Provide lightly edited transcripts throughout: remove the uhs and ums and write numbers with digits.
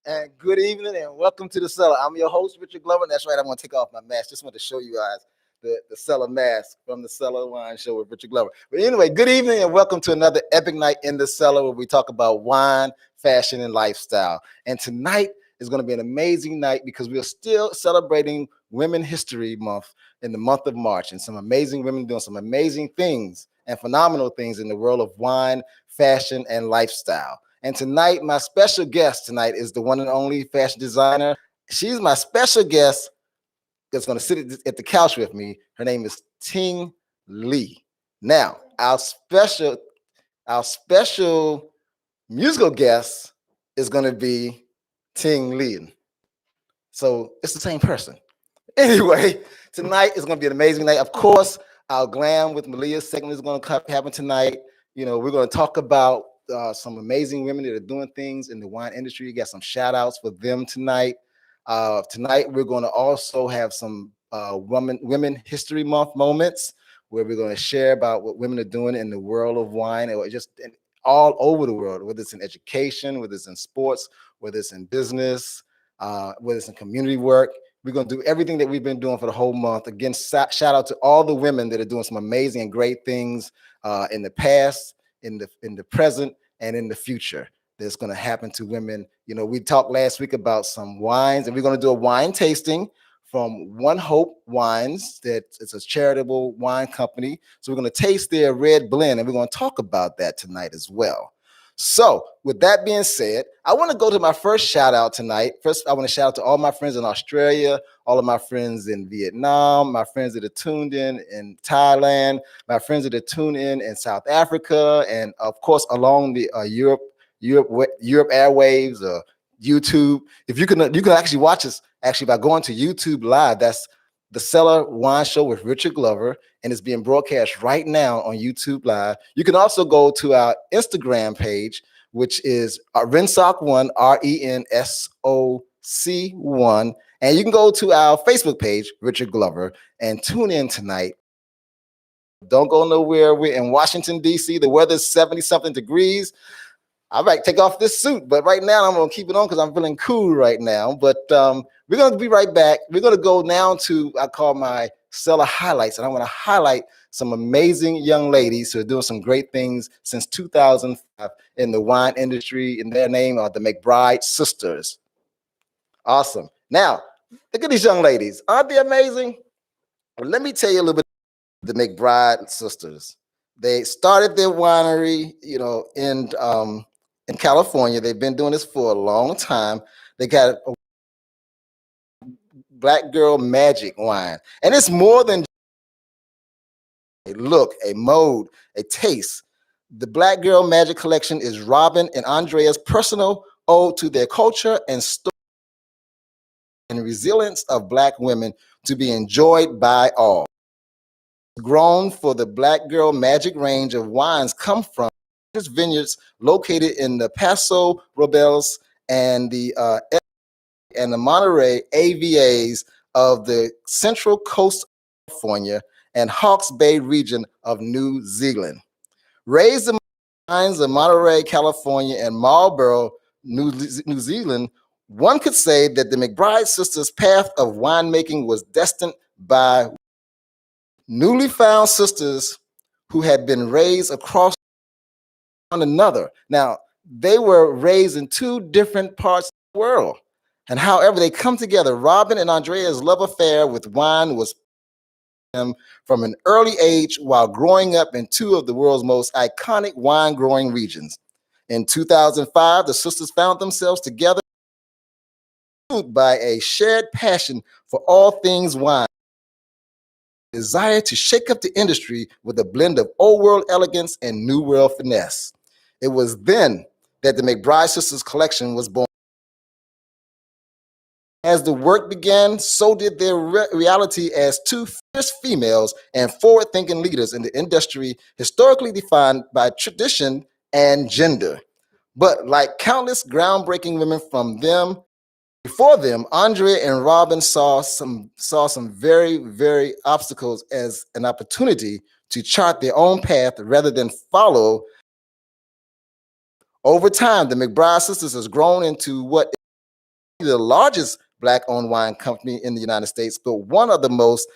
And good evening and welcome to the Cellar. I'm your host, Richard Glover. That's right, I'm going to take off my mask. Just want to show you guys the Cellar mask from the Cellar Wine Show with Richard Glover. But anyway, good evening and welcome to another epic night in the Cellar where we talk about wine, fashion, and lifestyle. And tonight is going to be an amazing night because we are still celebrating Women History Month in the month of March. And some amazing women doing some amazing things and phenomenal things in the world of wine, fashion, and lifestyle. And tonight, my special guest tonight is the one and only fashion designer. She's my special guest that's going to sit at the couch with me. Her name is Ting Lee. Now, our special musical guest is going to be Ting Lee. So it's the same person. Anyway, tonight is going to be an amazing night. Of course, our Glam with Malia segment is going to happen tonight. You know, we're going to talk about some amazing women that are doing things in the wine industry. You got some shout outs for them tonight. Tonight, we're going to also have some Women History Month moments where we're going to share about what women are doing in the world of wine or just all over the world, whether it's in education, whether it's in sports, whether it's in business, whether it's in community work. We're going to do everything that we've been doing for the whole month. Again, shout out to all the women that are doing some amazing and great things in the past, in the present, and in the future that's going to happen to women. You know, we talked last week about some wines, and we're going to do a wine tasting from One Hope Wines. That it's a charitable wine company. So we're going to taste their red blend, and we're going to talk about that tonight as well. So with that being said, I want to go to my first shout out tonight. First, I want to shout out to all my friends in Australia, all of my friends in Vietnam, my friends that are tuned in Thailand, my friends that are tuned in South Africa, and of course along the Europe airwaves, YouTube. If you can actually watch us actually by going to YouTube Live. That's the Cellar Wine Show with Richard Glover, and it's being broadcast right now on YouTube Live. You can also go to our Instagram page, which is Rensoc1, RENSOC1, and you can go to our Facebook page, Richard Glover, and tune in tonight. Don't go nowhere. We're in Washington, D.C. The weather's 70-something degrees. I might take off this suit, but right now I'm going to keep it on because I'm feeling cool right now. But we're going to be right back. We're going to go now to, I call my Cellar highlights, and I want to highlight some amazing young ladies who are doing some great things since 2005 in the wine industry. And their name are the McBride sisters. Awesome. Now, look at these young ladies. Aren't they amazing? Well, let me tell you a little bit about the McBride sisters. They started their winery, you know, in California. They've been doing this for a long time. They got a Black Girl Magic wine. And it's more than a look, a mode, a taste. The Black Girl Magic collection is Robin and Andrea's personal ode to their culture and story and resilience of Black women to be enjoyed by all. Grown for the Black Girl Magic range of wines come from vineyards located in the Paso Robles and the Monterey AVAs of the Central Coast of California and Hawke's Bay region of New Zealand. Raised in the mines of Monterey, California and Marlborough, New Zealand, One could say that the McBride sisters' path of winemaking was destined by newly found sisters who had been raised across one another. Now, they were raised in two different parts of the world. And however, they come together. Robin and Andrea's love affair with wine was them from an early age while growing up in two of the world's most iconic wine growing regions. In 2005, the sisters found themselves together by a shared passion for all things wine, desire to shake up the industry with a blend of old world elegance and new world finesse. It was then that the McBride Sisters collection was born. As the work began, so did their reality as two fierce females and forward-thinking leaders in the industry historically defined by tradition and gender. But like countless groundbreaking women from them, before them, Andrea and Robin saw some very, very obstacles as an opportunity to chart their own path rather than follow. Over time, the McBride Sisters has grown into what is the largest Black-owned wine company in the United States, but one of the most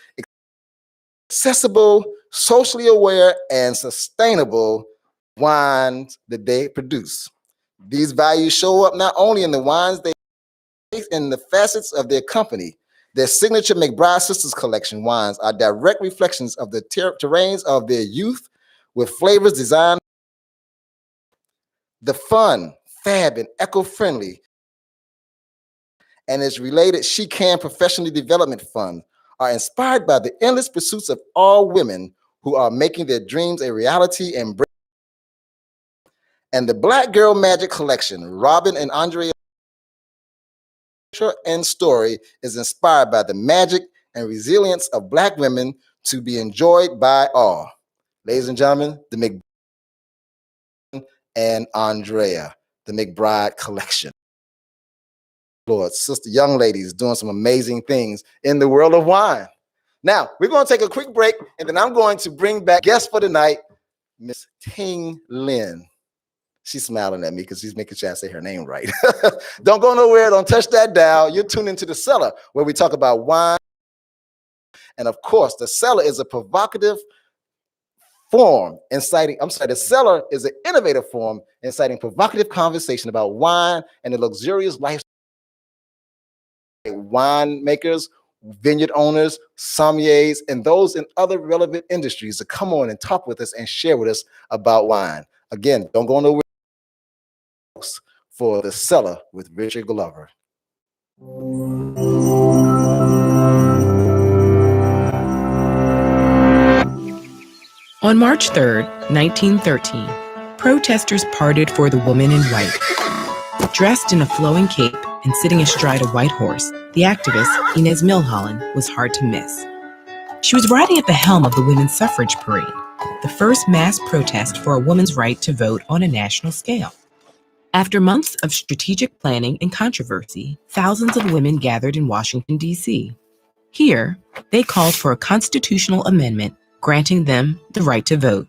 accessible, socially aware, and sustainable wines that they produce. These values show up not only in the wines they make, in the facets of their company. Their signature McBride Sisters collection wines are direct reflections of the terrains of their youth, with flavors designed the fun, fab, and eco-friendly, and its related She Can Professional Development Fund are inspired by the endless pursuits of all women who are making their dreams a reality and the Black Girl Magic Collection, Robin and Andrea and story is inspired by the magic and resilience of Black women to be enjoyed by all. Ladies and gentlemen, the McBride and Andrea, the McBride Collection. Lord, sister, young ladies doing some amazing things in the world of wine. Now, we're going to take a quick break, and then I'm going to bring back guest for tonight, Miss Ting Lin. She's smiling at me because she's making sure I say her name right. Don't go nowhere. Don't touch that dial. You're tuned into The Cellar, where we talk about wine. And of course, The Cellar is a provocative form the Cellar is an innovative form inciting provocative conversation about wine and the luxurious lifestyle winemakers, vineyard owners, sommeliers, and those in other relevant industries to come on and talk with us and share with us about wine. Again, don't go nowhere. For The Cellar with Richard Glover. On March 3rd, 1913, protesters parted for the woman in white. Dressed in a flowing cape and sitting astride a white horse, the activist, Inez Milholland, was hard to miss. She was riding at the helm of the Women's Suffrage Parade, the first mass protest for a woman's right to vote on a national scale. After months of strategic planning and controversy, thousands of women gathered in Washington, D.C. Here, they called for a constitutional amendment granting them the right to vote.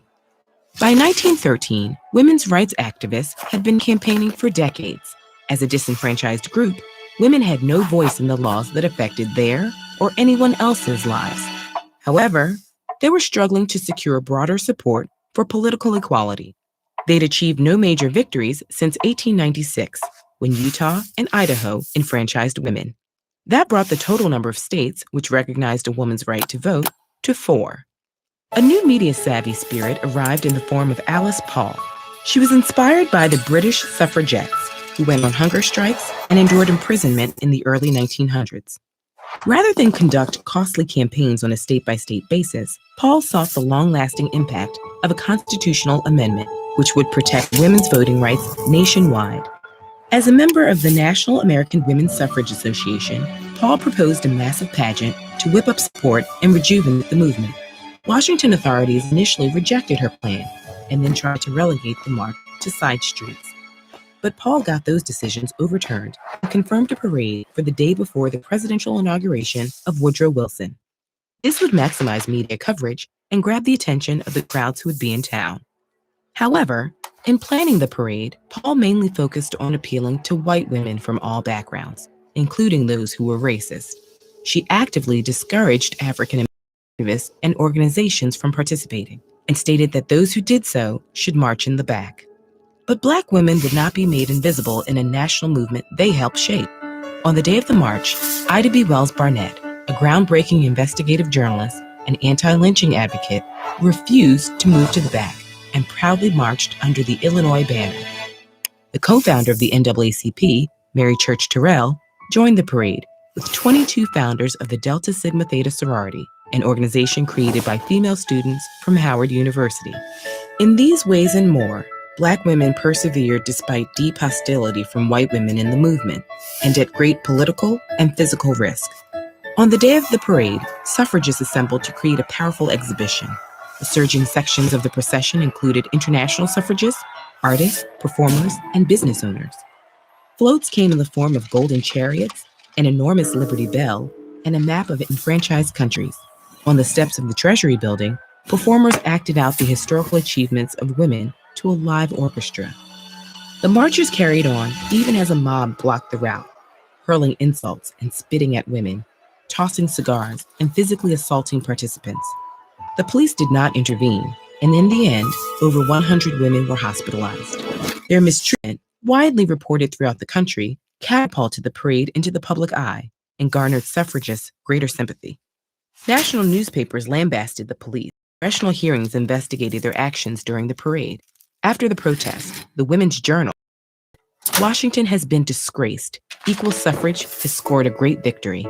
By 1913, women's rights activists had been campaigning for decades. As a disenfranchised group, women had no voice in the laws that affected their or anyone else's lives. However, they were struggling to secure broader support for political equality. They'd achieved no major victories since 1896, when Utah and Idaho enfranchised women. That brought the total number of states which recognized a woman's right to vote to 4. A new media-savvy spirit arrived in the form of Alice Paul. She was inspired by the British suffragettes, who went on hunger strikes and endured imprisonment in the early 1900s. Rather than conduct costly campaigns on a state-by-state basis, Paul sought the long-lasting impact of a constitutional amendment which would protect women's voting rights nationwide. As a member of the National American Women's Suffrage Association, Paul proposed a massive pageant to whip up support and rejuvenate the movement. Washington authorities initially rejected her plan and then tried to relegate the march to side streets. But Paul got those decisions overturned and confirmed a parade for the day before the presidential inauguration of Woodrow Wilson. This would maximize media coverage and grab the attention of the crowds who would be in town. However, In planning the parade, Paul mainly focused on appealing to white women from all backgrounds, including those who were racist. She actively discouraged African activists and organizations from participating and stated that those who did so should march in the back. But Black women would not be made invisible in a national movement they helped shape. On the day of the march, Ida B. Wells Barnett, a groundbreaking investigative journalist and anti-lynching advocate, refused to move to the back and proudly marched under the Illinois banner. The co-founder of the NAACP, Mary Church Terrell, joined the parade with 22 founders of the Delta Sigma Theta sorority, an organization created by female students from Howard University. In these ways and more, Black women persevered despite deep hostility from white women in the movement and at great political and physical risk. On the day of the parade, suffragists assembled to create a powerful exhibition. The surging sections of the procession included international suffragists, artists, performers, and business owners. Floats came in the form of golden chariots, an enormous Liberty Bell, and a map of enfranchised countries. On the steps of the Treasury Building, performers acted out the historical achievements of women to a live orchestra. The marchers carried on even as a mob blocked the route, hurling insults and spitting at women, tossing cigars, and physically assaulting participants. The police did not intervene, and in the end, over 100 women were hospitalized. Their mistreatment, widely reported throughout the country, catapulted the parade into the public eye and garnered suffragists greater sympathy. National newspapers lambasted the police. Congressional hearings investigated their actions during the parade. After the protest, the Women's Journal, Washington has been disgraced. Equal suffrage has scored a great victory.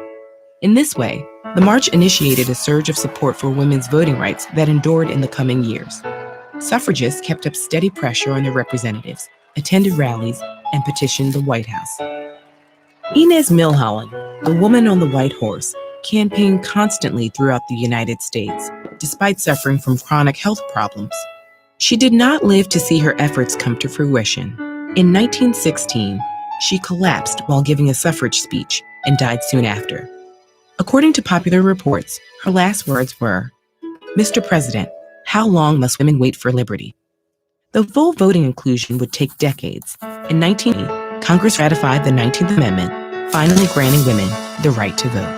In this way, the march initiated a surge of support for women's voting rights that endured in the coming years. Suffragists kept up steady pressure on their representatives, attended rallies, and petitioned the White House. Inez Milholland, the woman on the white horse, campaigned constantly throughout the United States, despite suffering from chronic health problems. She did not live to see her efforts come to fruition. In 1916, she collapsed while giving a suffrage speech and died soon after. According to popular reports, her last words were, "Mr. President, how long must women wait for liberty?" The full voting inclusion would take decades. In 1980, Congress ratified the 19th Amendment, finally granting women the right to vote.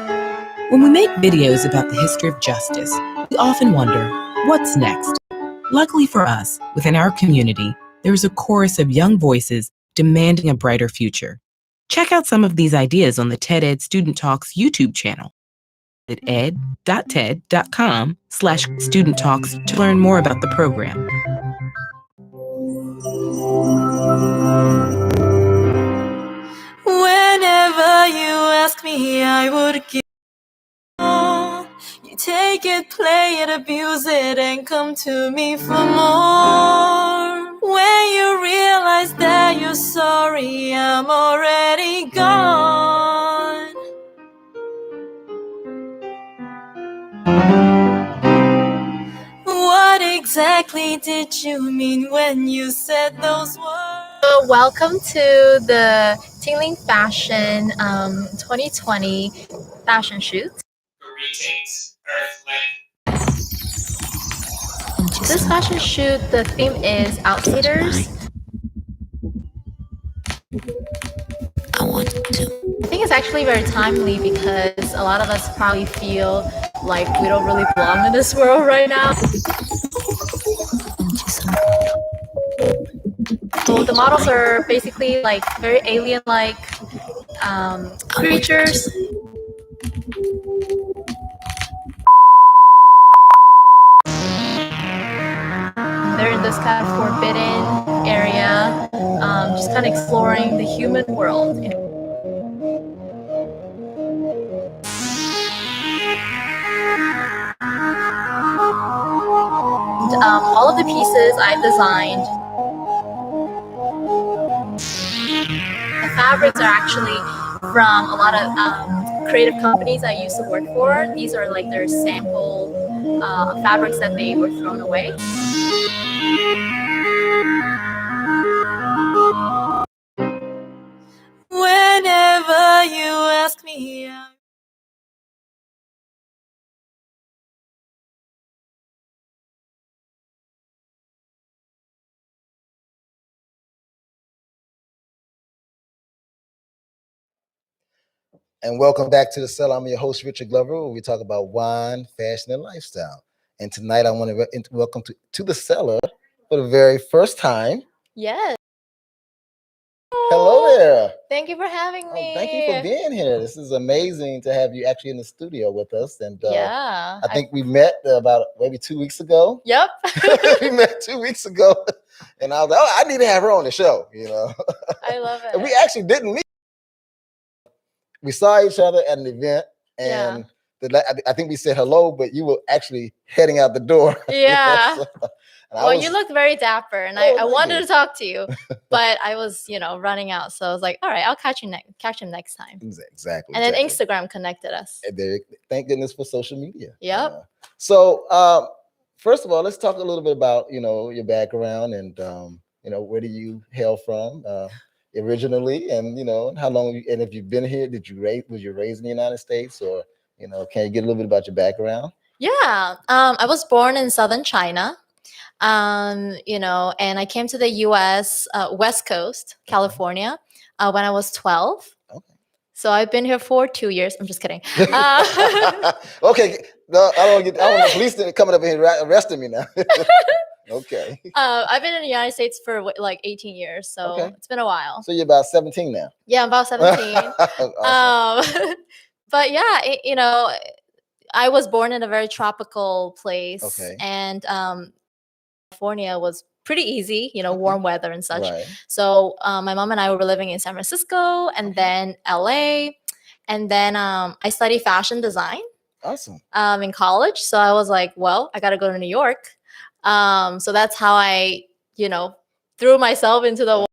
When we make videos about the history of justice, we often wonder, what's next? Luckily for us, within our community, there is a chorus of young voices demanding a brighter future. Check out some of these ideas on the TED Student Talks YouTube channel at ed.ted.com/student talks to learn more about the program. Whenever you ask me, I would give. You take it, play it, abuse it, and come to me for more. When you realize that you're sorry, I'm already gone. What exactly did you mean when you said those words? So welcome to the Tingling Fashion 2020 fashion shoot. Greetings, Earthling. This fashion shoot, the theme is Outsiders. I think it's actually very timely because a lot of us probably feel like we don't really belong in this world right now. So the models are basically like very alien-like creatures. They're in this kind of forbidden area, just kind of exploring the human world. And, all of the pieces I designed. The fabrics are actually from a lot of creative companies I used to work for. These are like their sample fabrics that they were thrown away. Whenever you ask me, And welcome back to the Cellar. I'm your host, Richard Glover, where we talk about wine, fashion, and lifestyle. And tonight I want to welcome to the Cellar for the very first time. Yes. Hello there. Thank you for having me. Oh, thank you for being here. This is amazing to have you actually in the studio with us. And Yeah. I think we met about maybe 2 weeks ago. Yep. We met 2 weeks ago. And I was like, oh, I need to have her on the show, you know. I love it. And we actually didn't meet. We saw each other at an event, and I think we said hello, but you were actually heading out the door. Yeah. Well, you looked very dapper, and I wanted to talk to you, but I was, running out. So I was like, all right, I'll catch him next time. Exactly. And then Instagram connected us. Thank goodness for social media. Yep. So first of all, let's talk a little bit about, your background and, where do you hail from originally, and, how long, and if you've been here, was you raised in the United States, or, can you get a little bit about your background? Yeah. I was born in southern China. And I came to the U.S. West Coast, California, when I was 12. Okay. So I've been here for 2 years. I'm just kidding. Okay. No, I don't want the police coming up here arresting me now. Okay. I've been in the United States for like 18 years, so It's been a while. So you're about 17 now. Yeah, I'm about 17. Awesome. But yeah, I was born in a very tropical place. Okay. And California was pretty easy, warm weather and such. Right. So my mom and I were living in San Francisco, and then LA, and then I studied fashion design. Awesome. In college. So I was like, well, I got to go to New York. So that's how I, threw myself into the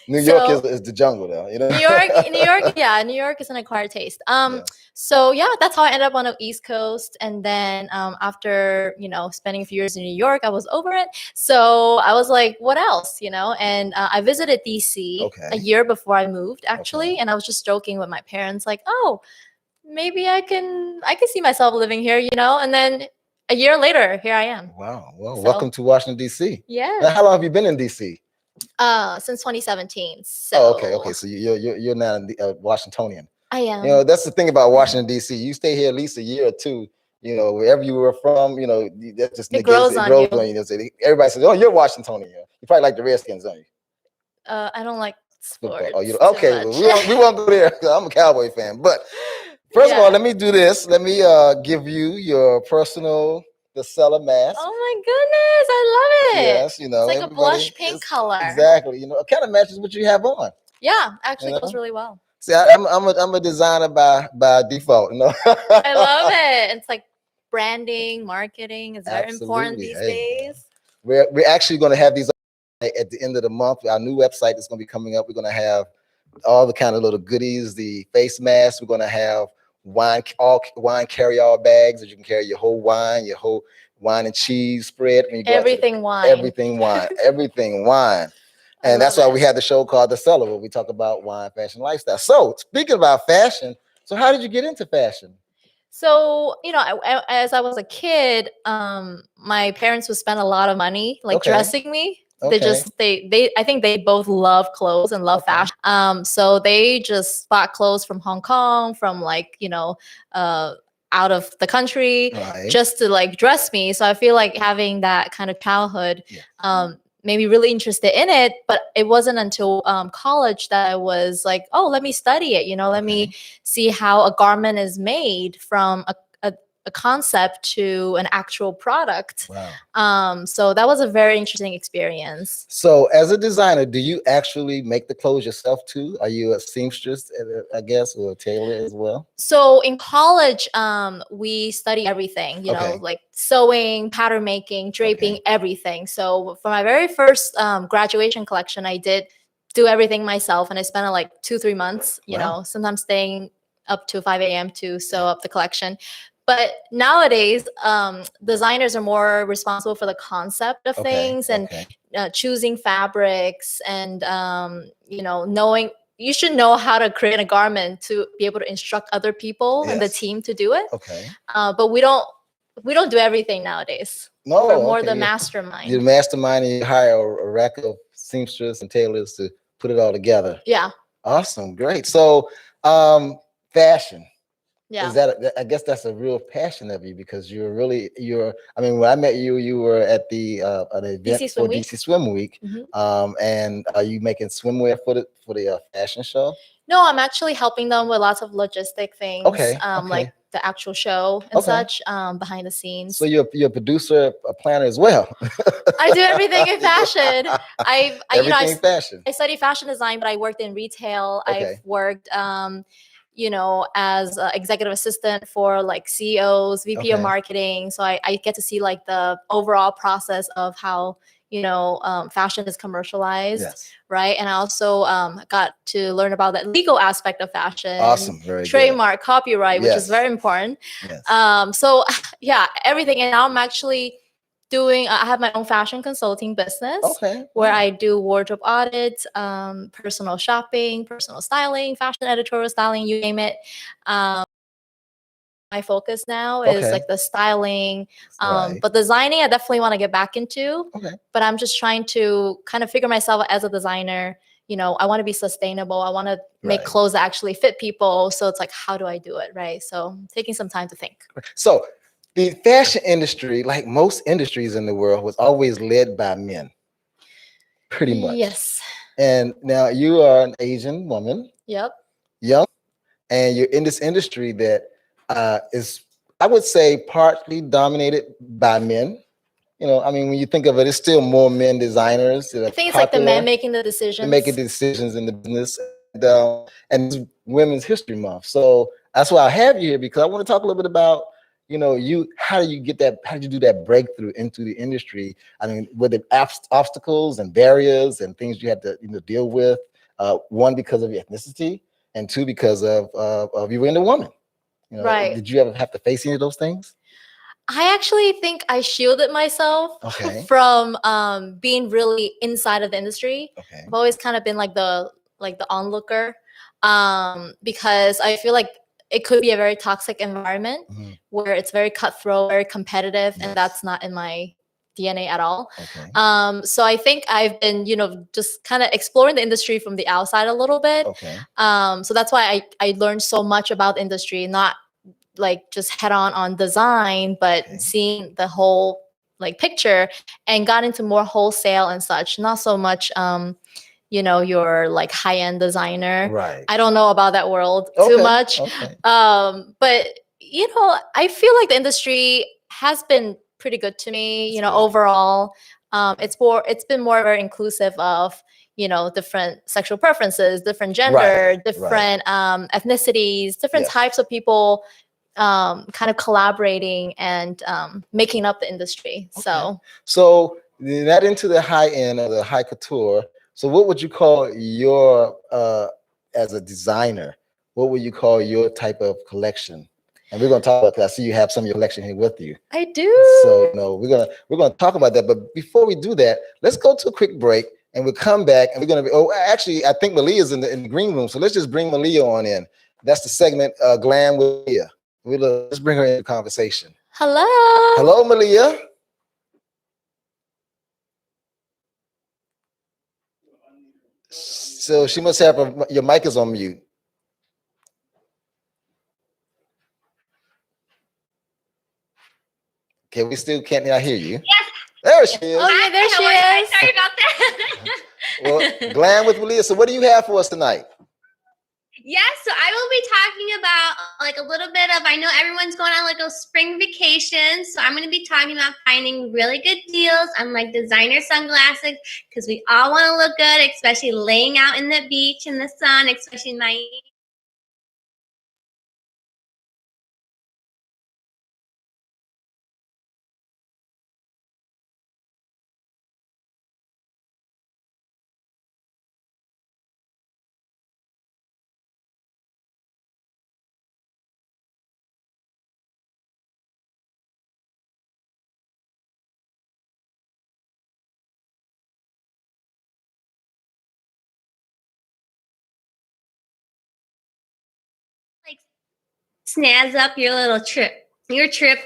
New York is the jungle, though. New York, yeah, New York is an acquired taste. So yeah, that's how I ended up on the East Coast. And then after spending a few years in New York, I was over it. So I was like, what else, And I visited DC a year before I moved, actually, and I was just joking with my parents, like, oh, maybe I can see myself living here, And then a year later, here I am. Wow. Well, welcome to Washington, D.C. Yeah. Now, how long have you been in D.C.? Since 20ing. So. Okay. So you're now Washingtonian. I am. That's the thing about Washington, D.C. You stay here at least a year or two. Wherever you were from, that just it grows on you. So everybody says, "Oh, you're Washingtonian." You probably like the Redskins, don't you? I don't like sports. Okay. Well, we won't go there. I'm a Cowboy fan, but. First of all, let me do this. Let me give you your the Cellar mask. Oh my goodness, I love it. Yes, it's like a blush pink color. Exactly. It kind of matches what you have on. Yeah, actually goes really well. See, I'm a designer by default. I love it. It's like branding, marketing is very important these days. We're actually going to have these at the end of the month. Our new website is going to be coming up. We're going to have all the kind of little goodies, the face masks. We're going to have wine carry-all bags that you can carry your whole wine and cheese spread. Everything wine. And that's why we have the show called The Cellar, where we talk about wine, fashion, lifestyle. So speaking about fashion, so how did you get into fashion? So, as I was a kid, my parents would spend a lot of money dressing me. They I think they both love clothes and love fashion. So they just bought clothes from Hong Kong, from out of the country, just to dress me. So I feel like having that kind of childhood made me really interested in it. But it wasn't until college that I was like, oh, let me study it. Let me see how a garment is made from a concept to an actual product. Wow. So that was a very interesting experience. So as a designer, do you actually make the clothes yourself too? Are you a seamstress, I guess, or a tailor as well? So in college, we study everything, like sewing, pattern making, draping, everything. So for my very first graduation collection, I did do everything myself, and I spent like 2-3 months, sometimes staying up to 5 a.m. to sew up the collection. But nowadays, designers are more responsible for the concept of things and choosing fabrics and, knowing you should know how to create a garment to be able to instruct other people and the team to do it. But we don't do everything nowadays. No, we're more the mastermind. You're the mastermind, and you hire a rack of seamsters and tailors to put it all together. Yeah. Awesome. Great. So Fashion. Yeah. I guess that's a real passion of you because I mean, when I met you, you were at an event DC Swim for Week. DC Swim Week. Mhm. And are you making swimwear for the fashion show? No, I'm actually helping them with lots of logistic things, Okay. like the actual show and such, behind the scenes. So you're a producer, a planner as well. I do everything in fashion. Everything fashion. I studied fashion design, but I worked in retail. Okay. I've worked, as executive assistant for like CEOs, VP of Okay. marketing. So I get to see like the overall process of how fashion is commercialized, Yes. right? And I also got to learn about that legal aspect of fashion, Awesome. Very good. trademark, copyright, which is Yes. very important. Yes. So yeah, everything. And now I'm actually I have my own fashion consulting business. Okay. Where I do wardrobe audits, personal shopping, personal styling, fashion editorial styling, you name it. My focus now is Okay. like the styling, Right. but designing I definitely want to get back into. Okay. But I'm just trying to kind of figure myself out as a designer. I want to be sustainable. I want to make Right. clothes that actually fit people. So it's like, how do I do it, right? So I'm taking some time to think. So the fashion industry, like most industries in the world, was always led by men, pretty much. Yes. And now you are an Asian woman, Yep. young, and you're in this industry that is, I would say, partly dominated by men. I mean, when you think of it, it's still more men designers that are I think it's popular. like the men making the They're decisions. making decisions in the business, and it's Women's History Month. So that's why I have you here, because I want to talk a little bit about how do you get that? How did you do that breakthrough into the industry? I mean, were there obstacles and barriers and things you had to deal with? One, because of your ethnicity, and two, because of you being a woman. Right. Did you ever have to face any of those things? I actually think I shielded myself Okay. from being really inside of the industry. Okay. I've always kind of been like the onlooker, because I feel like it could be a very toxic environment where it's very cutthroat, very competitive, and that's not in my DNA at all. Okay. So I think I've been, just kind of exploring the industry from the outside a little bit. Okay. So that's why I learned so much about the industry, not like just head on design, but seeing the whole like picture, and got into more wholesale and such, not so much your like high-end designer. Right. I don't know about that world too much. Okay. But I feel like the industry has been pretty good to me, overall. It's been more very inclusive of different sexual preferences, different gender, different ethnicities, different types of people, kind of collaborating and making up the industry. So not into the high end or the high couture. So what would you call your as a designer? What would you call your type of collection? And we're going to talk about that. I see you have some of your collection here with you. I do. So we're gonna talk about that. But before we do that, let's go to a quick break, and we'll come back, and we're gonna be. Oh, actually, I think Malia's in the green room. So let's just bring Malia on in. That's the segment, Glam with Malia. Let's bring her into the conversation. Hello. Hello, Malia. So she must have your mic is on mute. Okay, we still can't hear you. Yes. There she is. Oh yeah, there she is. Sorry about that. Well, Glam with Malia. So what do you have for us tonight? Yes, so I will be talking about like a little bit of, I know everyone's going on like a spring vacation, so I'm going to be talking about finding really good deals on like designer sunglasses, because we all want to look good, especially laying out in the beach in the sun, especially night. Like snazz up your little trip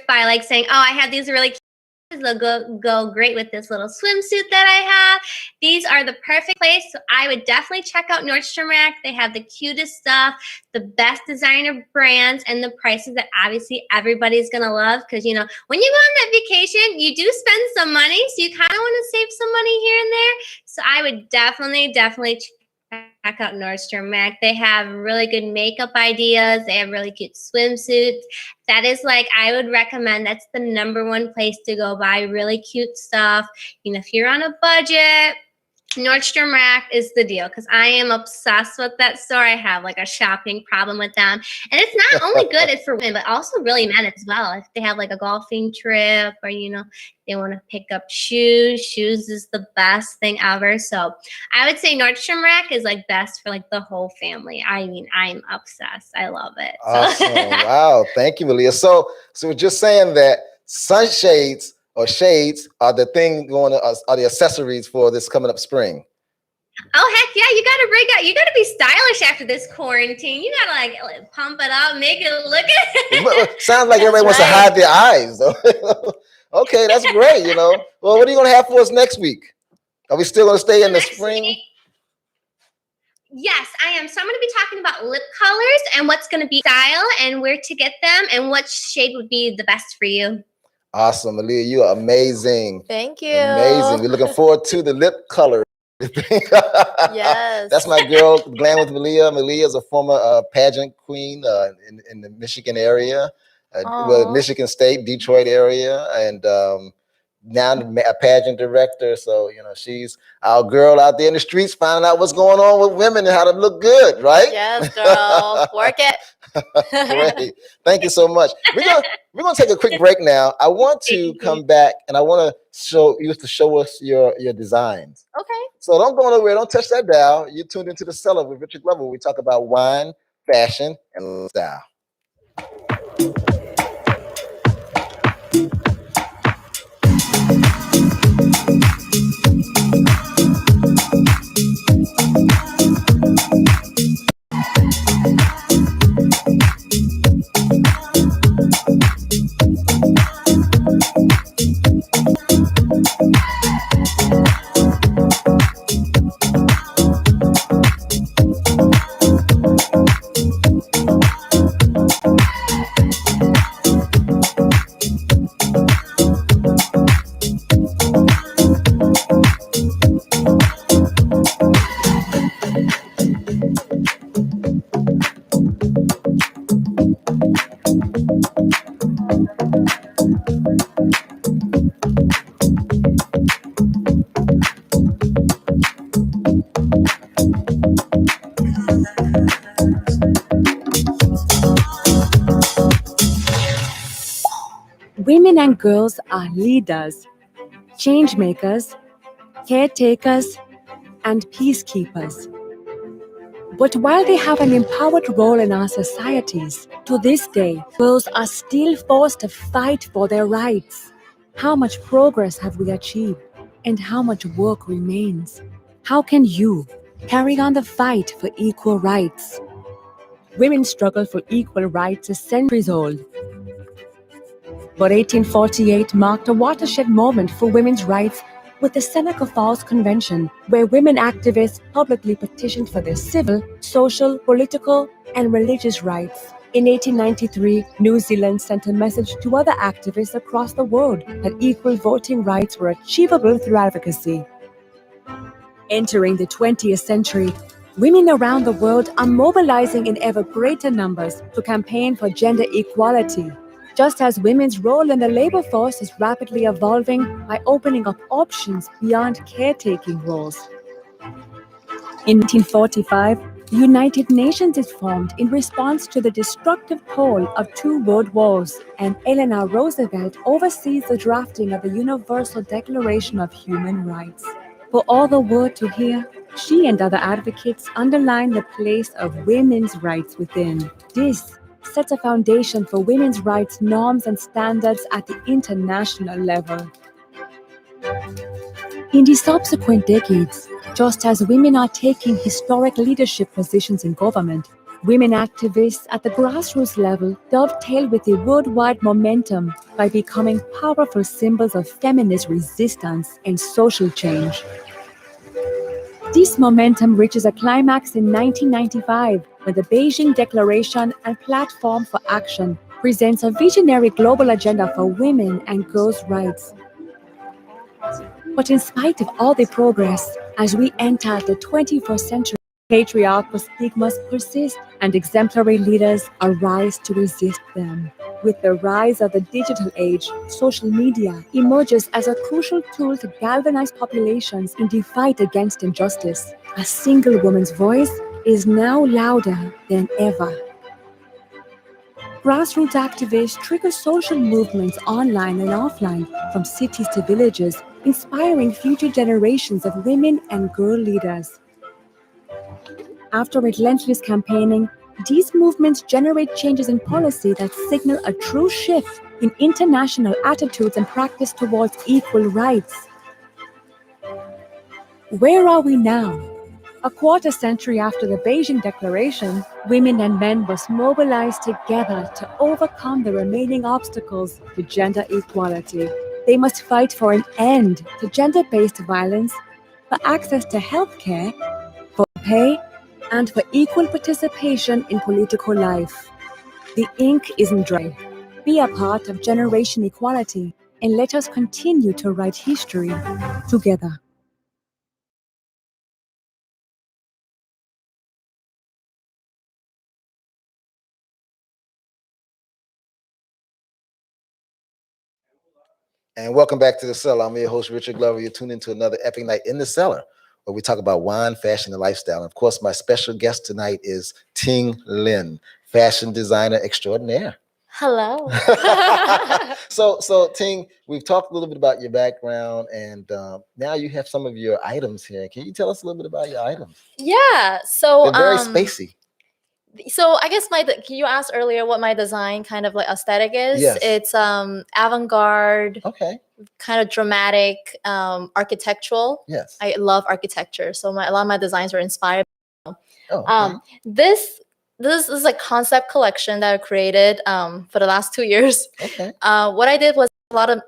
by like saying, oh, I have these really They'll go great with this little swimsuit that I have. These are the perfect place. So I would definitely check out Nordstrom Rack. They have the cutest stuff, the best designer brands, and the prices that obviously everybody's gonna love. Because when you go on that vacation, you do spend some money, so you kind of want to save some money here and there. So I would definitely check out Nordstrom Rack. They have really good makeup ideas. They have really cute swimsuits. That is I would recommend, that's the #1 place to go buy really cute stuff. If you're on a budget, Nordstrom Rack is the deal, because I am obsessed with that store. I have a shopping problem with them. And it's not only good for women, but also really men as well. If they have a golfing trip, or, they want to pick up shoes. Shoes is the best thing ever. So I would say Nordstrom Rack is best for the whole family. I mean, I'm obsessed. I love it. Awesome. Wow. Thank you, Malia. So we're just saying that sunshades or shades are the thing are the accessories for this coming up spring. Oh, heck yeah. You got to be stylish after this quarantine. You got to pump it up, make it look good. Sounds like everybody wants to hide their eyes, though. Okay, that's great. Well, what are you going to have for us next week? Are we still going to stay in the spring? Yes, I am. So I'm going to be talking about lip colors and what's going to be style and where to get them and what shade would be the best for you. Awesome, Malia. You are amazing. Thank you. Amazing. We're looking forward to the lip color. Yes. That's my girl, Glam with Malia. Malia is a former pageant queen in the Michigan area, Michigan State, Detroit area, and now a pageant director. So, she's our girl out there in the streets finding out what's going on with women and how to look good, right? Yes, girl. Work it. Great. Thank you so much. We're gonna take a quick break now. I want to come back and I want to show us your designs. Okay. So don't go nowhere. Don't touch that dial. You're tuned into The Cellar with Richard Glover. We talk about wine, fashion, and style. Women and girls are leaders, change makers, caretakers, and peacekeepers. But while they have an empowered role in our societies, to this day, girls are still forced to fight for their rights. How much progress have we achieved, and how much work remains? How can you carry on the fight for equal rights? Women's struggle for equal rights is centuries old. But 1848 marked a watershed moment for women's rights with the Seneca Falls Convention, where women activists publicly petitioned for their civil, social, political, and religious rights. In 1893, New Zealand sent a message to other activists across the world that equal voting rights were achievable through advocacy. Entering the 20th century, women around the world are mobilizing in ever greater numbers to campaign for gender equality. Just as women's role in the labor force is rapidly evolving by opening up options beyond caretaking roles. In 1945, the United Nations is formed in response to the destructive toll of 2 world wars, and Eleanor Roosevelt oversees the drafting of the Universal Declaration of Human Rights. For all the world to hear, she and other advocates underline the place of women's rights within. This sets a foundation for women's rights norms and standards at the international level. In the subsequent decades, just as women are taking historic leadership positions in government, Women activists at the grassroots level dovetail with the worldwide momentum by becoming powerful symbols of feminist resistance and social change. This momentum reaches a climax in 1995 when the Beijing Declaration and Platform for Action presents a visionary global agenda for women and girls' rights. But in spite of all the progress, as we enter the 21st century, patriarchal stigmas persist and exemplary leaders arise to resist them. With the rise of the digital age, social media emerges as a crucial tool to galvanize populations in the fight against injustice. A single woman's voice is now louder than ever. Grassroots activists trigger social movements online and offline, from cities to villages, inspiring future generations of women and girl leaders. After relentless campaigning, these movements generate changes in policy that signal a true shift in international attitudes and practice towards equal rights. Where are we now? A quarter century after the Beijing Declaration, women and men must mobilize together to overcome the remaining obstacles to gender equality. They must fight for an end to gender-based violence, for access to healthcare, for pay, and for equal participation in political life. The ink isn't dry. Be a part of generation equality, and let us continue to write history together. And welcome back to the Cellar. I'm your host, Richard Glover. You're tuned into another epic night in the Cellar, where we talk about wine, fashion, and lifestyle. And of course, my special guest tonight is Ting Lin, fashion designer extraordinaire. Hello. So Ting, we've talked a little bit about your background, and now you have some of your items here. Can you tell us a little bit about your items? Yeah. So They're very spacey. So I guess you asked earlier what my design kind of like aesthetic is. Yes. It's avant-garde, Okay. kind of dramatic, architectural. Yes. I love architecture, so a lot of my designs are inspired. Oh, okay. This is a concept collection that I created for the last 2 years. Okay. What I did was a lot of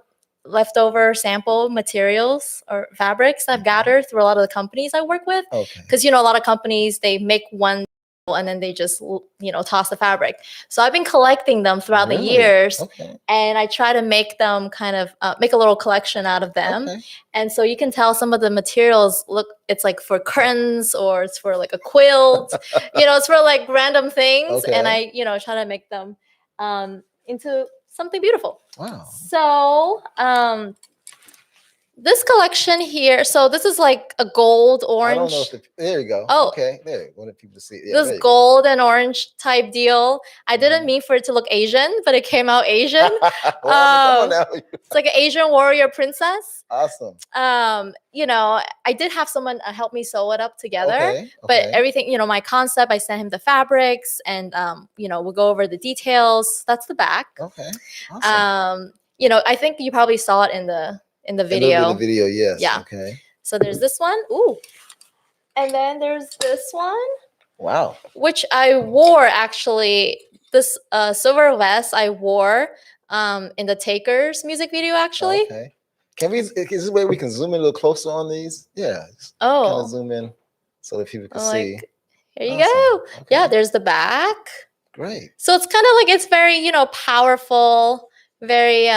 leftover sample materials or fabrics I've gathered through a lot of the companies I work with. Okay. Because a lot of companies, they make one and then they just toss the fabric. So I've been collecting them throughout the years, and I try to make them kind of make a little collection out of them. Okay. And so you can tell some of the materials it's like for curtains, or it's for like a quilt. It's for like random things. Okay. And I try to make them into something beautiful. Wow. So this collection here, so this is like a gold orange. I don't know if there you go. Oh, okay. There, I wanted people to see it. Yeah, this gold and orange type deal. I didn't mean for it to look Asian, but it came out Asian. Come on now. It's like an Asian warrior princess. Awesome. I did have someone help me sew it up together. But everything, my concept, I sent him the fabrics, and we'll go over the details. That's the back. Okay. Awesome. I think you probably saw it in the video. In the video, yes. Yeah. Okay. So there's this one. Ooh. And then there's this one. Wow. Which I wore actually. This silver vest I wore in the Takers music video actually. Okay. Is this a way we can zoom in a little closer on these? Yeah. Oh. Kind of zoom in so that people can see. Here you go. Okay. Yeah, there's the back. Great. So it's kind of like, it's very, powerful, very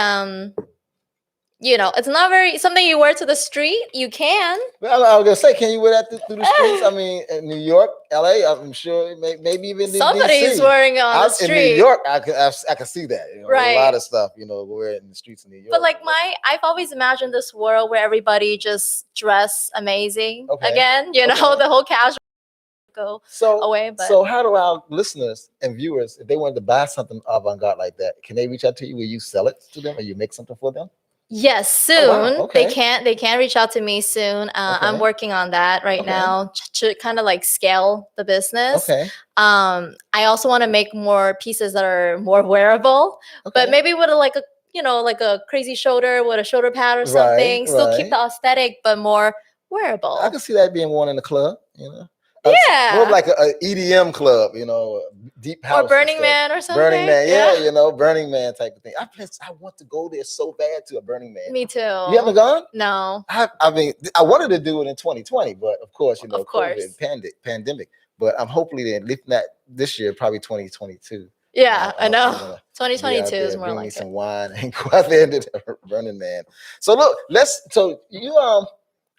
it's not very something you wear to the street. You can. Well, I was gonna say, can you wear that through the streets? I mean, in New York, LA, I'm sure, maybe even in somebody's DC. Wearing it on the street. In New York, I can see that. Right. A lot of stuff, wear it in the streets of New York. But like I've always imagined this world where everybody just dress amazing. Okay. Again, the whole casual go away. But so how do our listeners and viewers, if they wanted to buy something avant-garde like that, can they reach out to you? Will you sell it to them, or you make something for them? Yes, soon. Oh, wow. Okay. They can reach out to me soon. I'm working on that right now to kind of like scale the business. Okay. I also want to make more pieces that are more wearable, but maybe with like a crazy shoulder with a shoulder pad or something. Still keep the aesthetic, but more wearable. I can see that being worn in the club. Yeah. more like a EDM club, you know, deep house. Or Burning Man or something. Burning Man, yeah, you know, Burning Man type of thing. I want to go there so bad to a Burning Man. Me too. You haven't gone? No. I mean, I wanted to do it in 2020, but of course, you know, Of course. COVID, pandemic. But I'm hopefully at least not this year, probably 2022. Yeah, I know. 2022 is more bring like me it. some wine and go out there to the Burning Man. So look,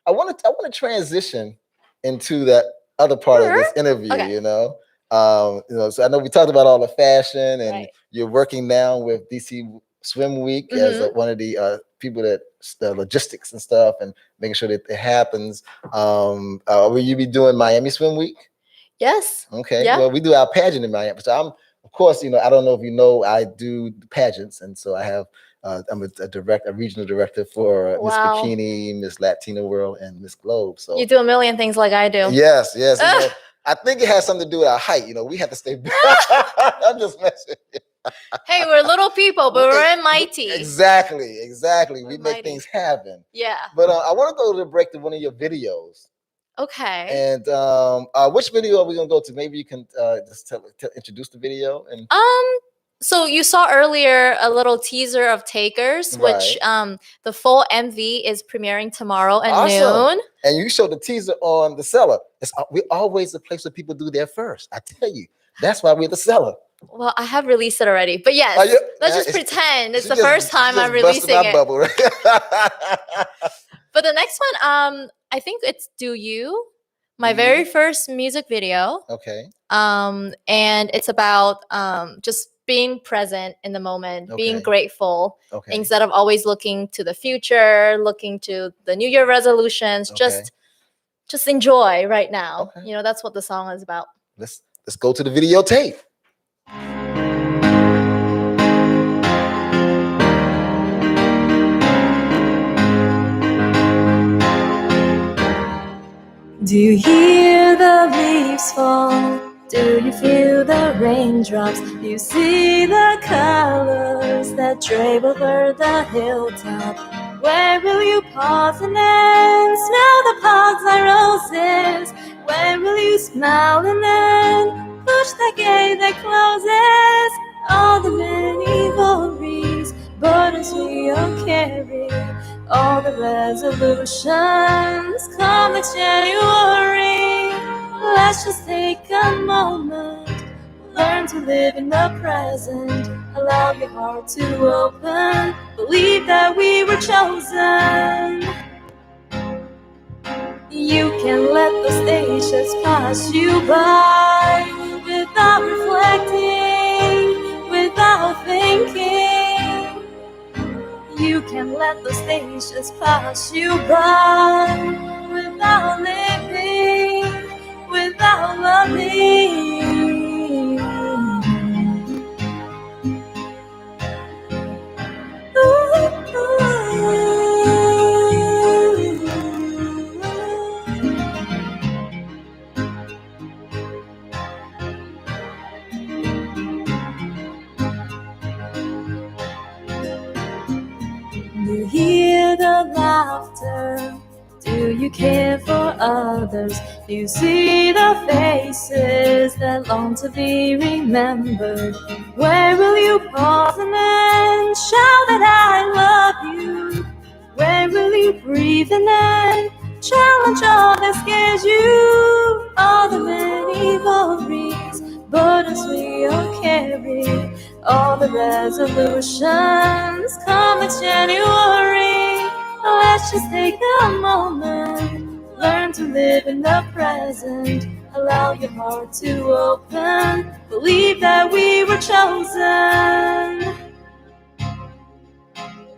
I want to transition into that other part of this interview. Okay. You know, so I know we talked about all the fashion, and you're working now with DC Swim Week as one of the people that the logistics and stuff, and making sure that it happens. Will you be doing Miami Swim Week? Yes. Okay. Yeah. Well, we do our pageant in Miami, so of course, you know, I don't know if you know, I do pageants, and so I have. I'm a regional director for Miss Bikini, Miss Latino World, and Miss Globe. So you do a million things like I do. Yes. You know, I think it has something to do with our height. You know, we have to stay. I'm just messing. Hey, we're little people, but we're mighty. Exactly. We make things happen. Yeah. But I want to go to the break to one of your videos. Okay. And which video are we gonna go to? Maybe you can just introduce the video and. So you saw earlier a little teaser of Takers, which the full MV is premiering tomorrow at noon. And you showed the teaser on the Cellar. We're always the place where people do their first. I tell you, that's why we're the Cellar. Well, I have released it already, but yes, let's just pretend it's the first time I'm releasing it. Bubble, right? But the next one, I think it's "Do You," my very first music video. Okay. And it's about just being present in the moment, being grateful, instead of always looking to the future, looking to the New Year resolutions. Just enjoy right now. You know, that's what the song is about. Let's go to the videotape. Do you hear the leaves fall? Do you feel the raindrops? Do you see the colors that drape over the hilltop? Where will you pause and then smell the parkside roses? Where will you smile and then push the gate that closes? All the many worries, burdens we all carry, all the resolutions come next January. Let's just take a moment, learn to live in the present, allow your heart to open, believe that we were chosen. You can let the stations pass you by without reflecting, without thinking. You can let the stations pass you by without living, without loving. You hear the laughter? Do you care for others? Do you see the faces that long to be remembered? Where will you pause and then shout that I love you? Where will you breathe and then challenge all that scares you? All the many worries, burdens we all carry, all the resolutions come next January. Let's just take a moment, learn to live in the present, allow your heart to open, believe that we were chosen.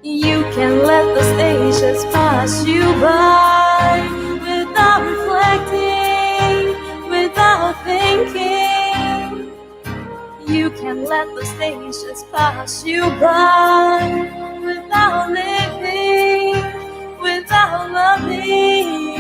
You can let the stations pass you by without reflecting, without thinking. You can let the stations pass you by without living, without loving.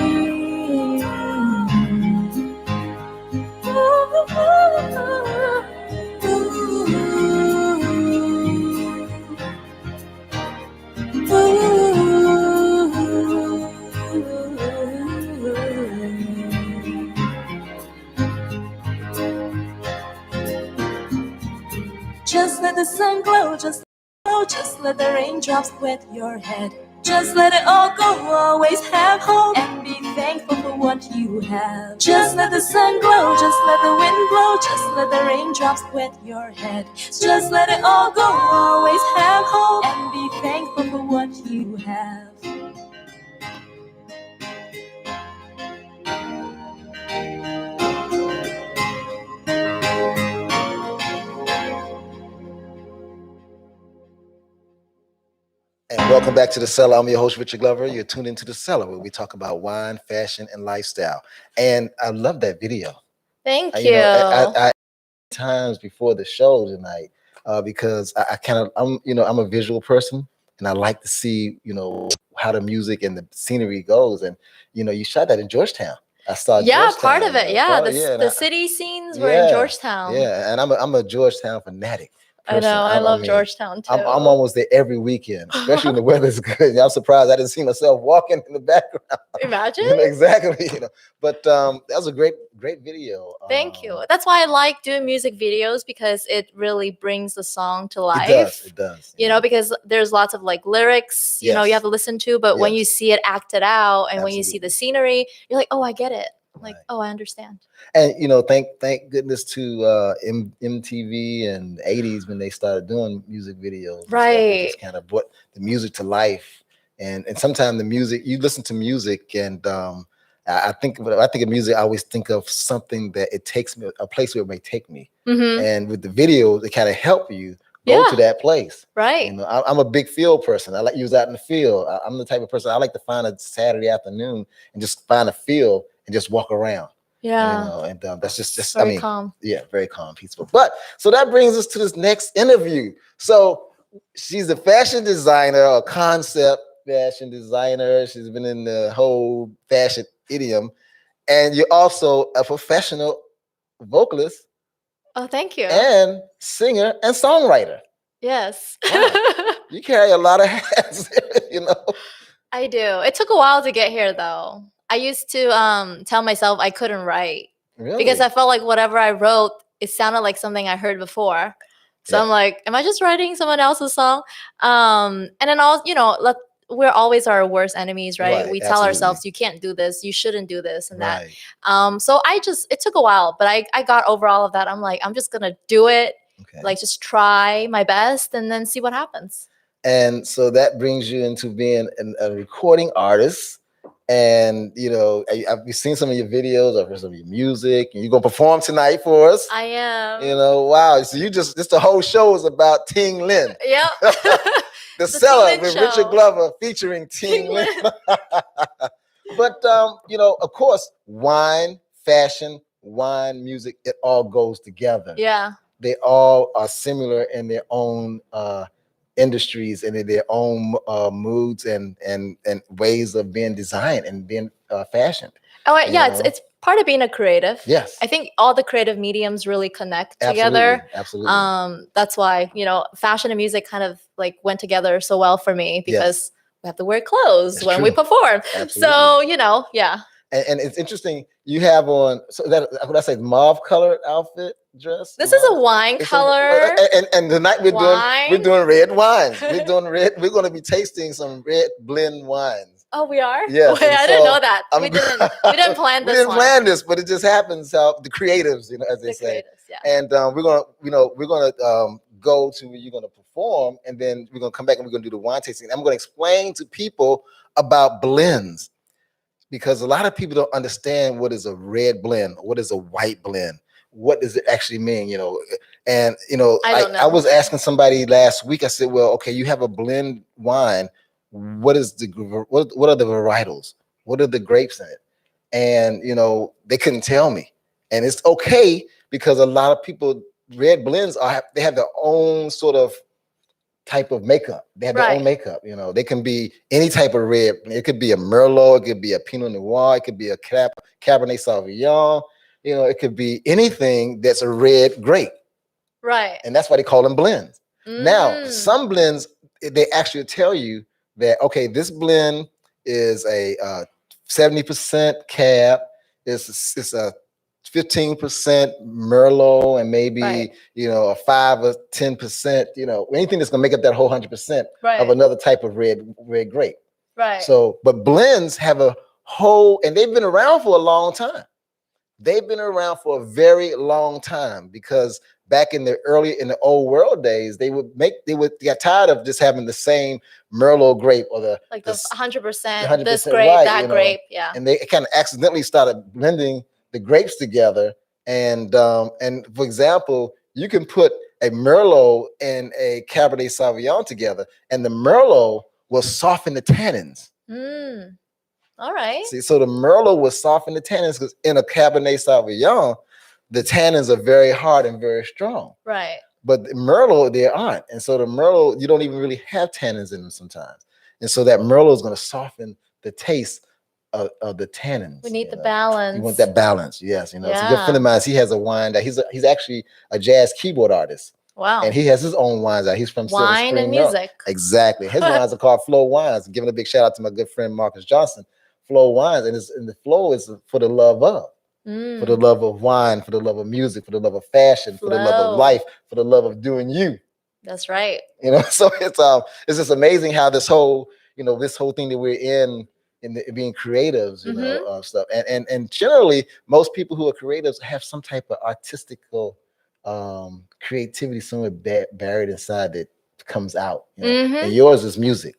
let the sun glow, just let the raindrops wet your head. Just let it all go, always have hope, and be thankful for what you have. Just let the sun glow, just let the wind blow, just let the raindrops wet your head. Just let it all go, always have hope, and be thankful for what you have. And welcome back to the Cellar. I'm your host, Richard Glover. You're tuned into the Cellar, where we talk about wine, fashion, and lifestyle. And I love that video. Thank You you. know, I times before the show tonight because I kind of I'm a visual person, and I like to see how the music and the scenery goes. And you shot that in Georgetown. I saw Georgetown, part of it. Yeah, and the city scenes were in Georgetown. Yeah, and I'm a Georgetown fanatic. I know. I love Georgetown too. I'm almost there every weekend, especially when the weather's good. I'm surprised I didn't see myself walking in the background. Imagine. Exactly. But that was a great video. Thank you. That's why I like doing music videos, because it really brings the song to life. It does. Because there's lots of like lyrics, you have to listen to, but when you see it acted out and when you see the scenery, you're like, oh, I get it. Like, oh, I understand. And thank goodness to MTV and 80s when they started doing music videos. Right. Just kind of brought the music to life. And sometimes the music, you listen to music, and I think of music, I always think of something that it takes me, a place where it may take me. Mm-hmm. And with the video, they kind of help you go to that place. Right. I'm a big field person. I like to use out in the field. I'm the type of person, I like to find a Saturday afternoon and just find a field and just walk around. Yeah. And that's just very calm. Yeah, very calm, peaceful. But so that brings us to this next interview. So she's a fashion designer, a concept fashion designer. She's been in the whole fashion idiom, and you're also a professional vocalist. Oh, thank you. And singer and songwriter. Yes. Wow. You carry a lot of hats, I do. It took a while to get here, though. I used to tell myself I couldn't write. Really? Because I felt like whatever I wrote, it sounded like something I heard before. So I'm like, am I just writing someone else's song? And then we're always our worst enemies, right? We tell ourselves, you can't do this, you shouldn't do this and that. So it took a while, but I got over all of that. I'm like, I'm just gonna do it, like just try my best and then see what happens. And so that brings you into being a recording artist. And I've seen some of your videos, I've heard some of your music, and you're gonna perform tonight for us. I am. Wow. So just the whole show is about Ting Lin. Yep. the Cellar with Richard Glover featuring Ting Lin. But of course, wine, fashion, wine, music, it all goes together. Yeah. They all are similar in their own industries and in their own moods and ways of being designed and being fashioned. Oh yeah, it's part of being a creative. Yes, I think all the creative mediums really connect together. Absolutely. That's why fashion and music kind of like went together so well for me, because we have to wear clothes when we perform. Absolutely. So yeah. And it's interesting. You have on what I say, mauve colored outfit dress. This is a wine color. And tonight we're doing red wines. We're doing red. We're going to be tasting some red blend wines. Oh, we are. Yes. Wait, I didn't know that. We didn't plan this. We didn't plan this, but it just happens how the creatives, as they say. And we're gonna go to where you're gonna perform, and then we're gonna come back and we're gonna do the wine tasting. I'm gonna explain to people about blends, because a lot of people don't understand what is a red blend, what is a white blend, what does it actually mean, And I was asking somebody last week. I said, well, okay, you have a blend wine. What are the varietals? What are the grapes in it? And they couldn't tell me. And it's okay, because a lot of people, red blends they have their own sort of type of makeup. They have their own makeup. They can be any type of red. It could be a Merlot, it could be a Pinot Noir, it could be a Cabernet Sauvignon. It could be anything that's a red grape. Right. And that's why they call them blends. Now, some blends, they actually tell you that, okay, this blend is a 70% cab, it's a 15% Merlot and maybe, Right. a 5 or 10%, anything that's gonna make up that whole 100% of Right. another type of red grape. Right. So, but blends have a whole, and they've been around for a long time. They've been around for a very long time because back in the old world days, they got tired of just having the same Merlot grape or the 100%, this grape, right, that grape, yeah. And they kind of accidentally started blending the grapes together. And for example, you can put a Merlot and a Cabernet Sauvignon together, and the Merlot will soften the tannins. All right. See, so the Merlot will soften the tannins because in a Cabernet Sauvignon, the tannins are very hard and very strong. Right. But the Merlot, they aren't. And so the Merlot, you don't even really have tannins in them sometimes. And so that Merlot is going to soften the taste of the tannins. We need the balance. You want that balance, yes. It's a good friend of mine. He has a wine that he's actually a jazz keyboard artist. Wow. And he has his own wines out. He's from Silver wine Spring, and music. Exactly. His wines are called Flow Wines. I'm giving a big shout out to my good friend Marcus Johnson. Flow Wines, and the flow is for the love of. For the love of wine, for the love of music, for the love of fashion, for the love of life, for the love of doing you. That's right. So it's just amazing how this whole thing that we're in being creatives, stuff. And generally, most people who are creatives have some type of artistical creativity somewhere buried inside that comes out. And yours is music.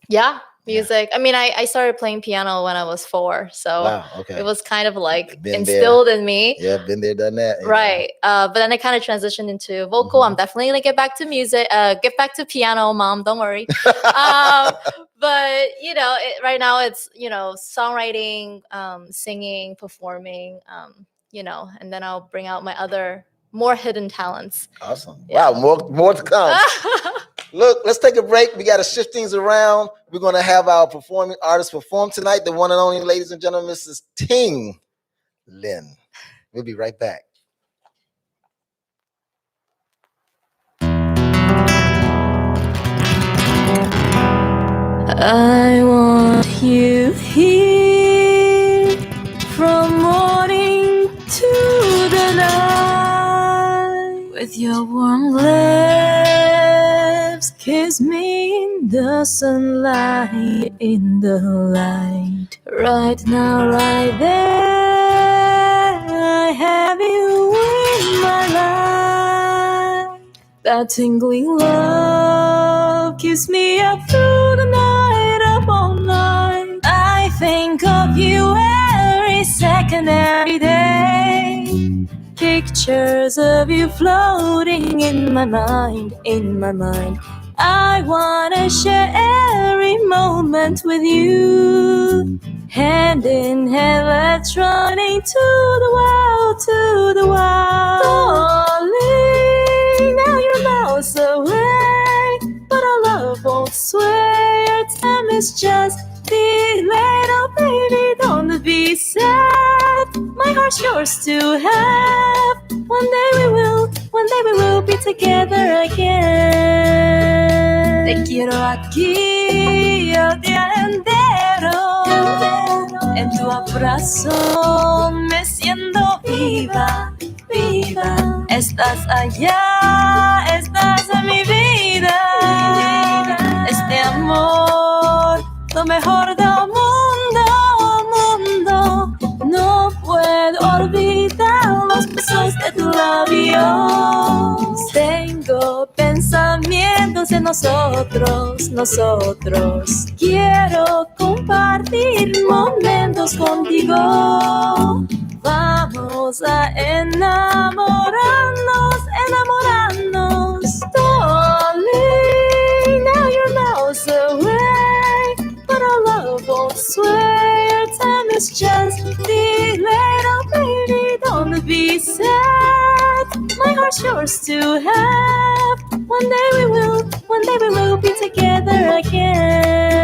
Yeah. Music. I mean, I started playing piano when I was 4, so it was kind of like instilled in me. Yeah, been there, done that. Right. But then I kind of transitioned into vocal. I'm definitely gonna get back to music. Get back to piano, Mom. Don't worry. But right now it's songwriting, singing, performing. And then I'll bring out my other more hidden talents. Awesome. Yeah. Wow, more to come. Look, let's take a break. We got to shift things around. We're going to have our performing artists perform tonight. The one and only, ladies and gentlemen, Mrs. Ting Lin. We'll be right back. I want you here from morning to the night with your warm lips. Kiss me in the sunlight, in the light. Right now, right there, I have you in my life. That tingling love keeps me up through the night, up all night. I think of you every second, every day. Pictures of you floating in my mind, in my mind. I wanna share every moment with you. Hand in hand, let's running to the world, to the world. Darling, now you're miles away, but our love won't sway. Our time is just delayed. Oh baby, don't be sad. My heart's yours to have. One day we will be together again. Te quiero aquí el día entero. En tu abrazo me siento viva, viva. Estás allá, estás en mi vida. Este amor, lo mejor del mundo, mundo. No puedo olvidar los besos de tus labios. Tengo pensamientos de nosotros, nosotros. Quiero compartir momentos contigo. Vamos a enamorarnos, enamorarnos. Darling, now you're miles away, but our love won't sway. Our time is just delayed. Oh baby, don't be sad. My heart's yours to have. One day we will be together again.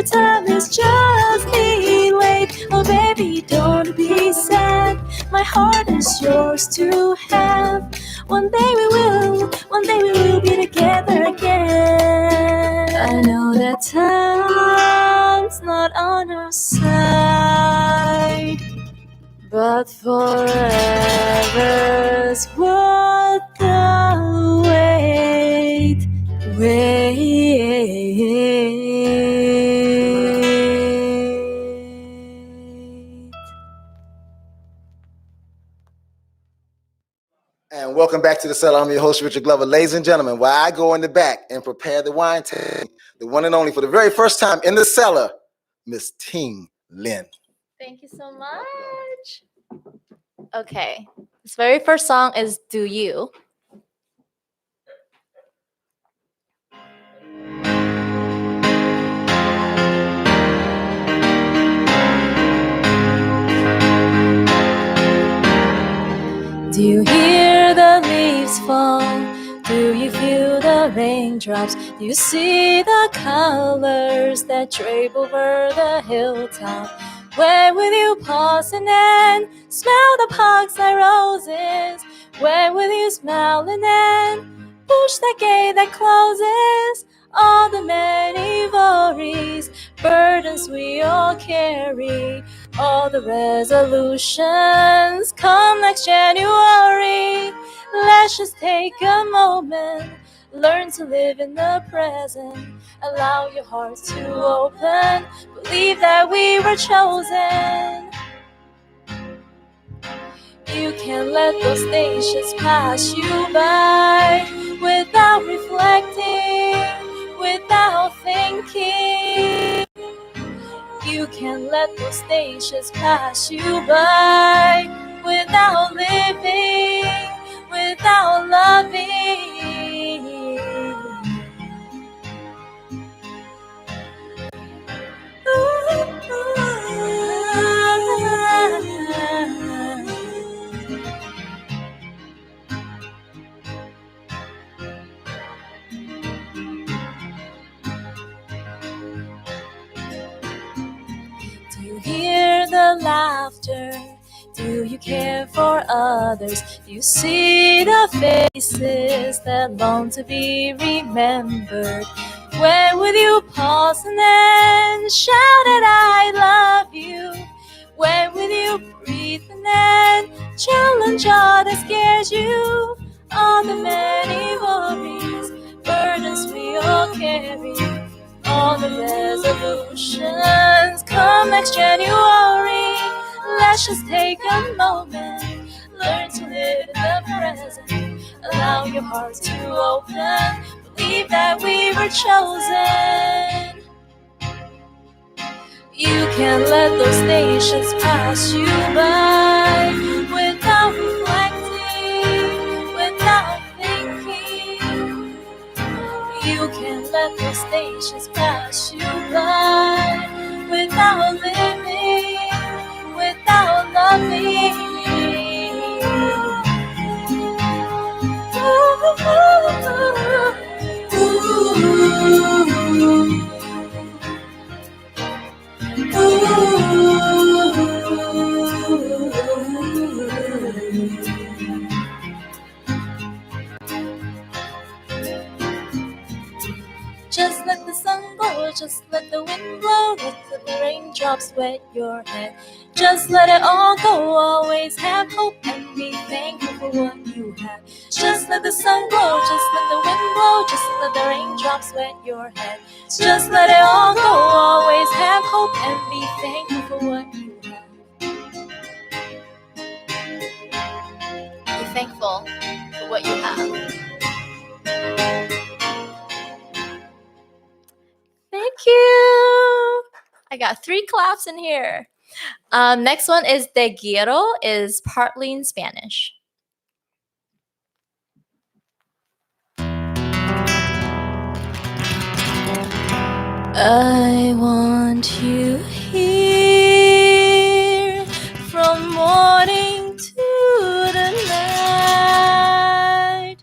time is just delayed. Oh baby, don't be sad. My heart is yours to have. One day we will be together again. I know that time's not on our side, but forever's worth the wait. And welcome back to the Cellar. I'm your host, Richard Glover. Ladies and gentlemen, while I go in the back and prepare the wine tasting, the one and only for the very first time in the cellar, Miss Ting Lin. Thank you so much. Okay, this very first song is Do You. Do you hear the leaves fall? Do you feel the raindrops? Do you see the colors that drape over the hilltop? Where will you pause and then smell the parkside roses? Where will you smile and then push the gate that closes? All the many worries, burdens we all carry, all the resolutions come next January. Let's just take a moment, learn to live in the present. Allow your heart to open, believe that we were chosen. You can't let those things just pass you by without reflecting, without thinking. You can't let those things just pass you by without living, without loving. Do you hear the laughter? Do you care for others? Do you see the faces that long to be remembered? Where will you pause and then shout that I love you? Where will you breathe and then challenge all that scares you? All the many worries, burdens we all carry, all the resolutions come next January. Let's just take a moment, learn to live in the present. Allow your heart to open, believe that we were chosen. You can't let those nations pass you by without reflecting, without thinking. You can't let those stations pass you by without living, without loving. Just let the sun go, just let the wind blow, let the raindrops wet your head. Just let it all go, always have hope and be thankful for what you have. Just let the sun go, just let the wind blow, just let the raindrops wet your head. Just let it all go, always have hope and be thankful for what you have. Be thankful for what you have. Thank you. I got 3 claps in here. Next one is Te quiero, is partly in Spanish. I want you here from morning to the night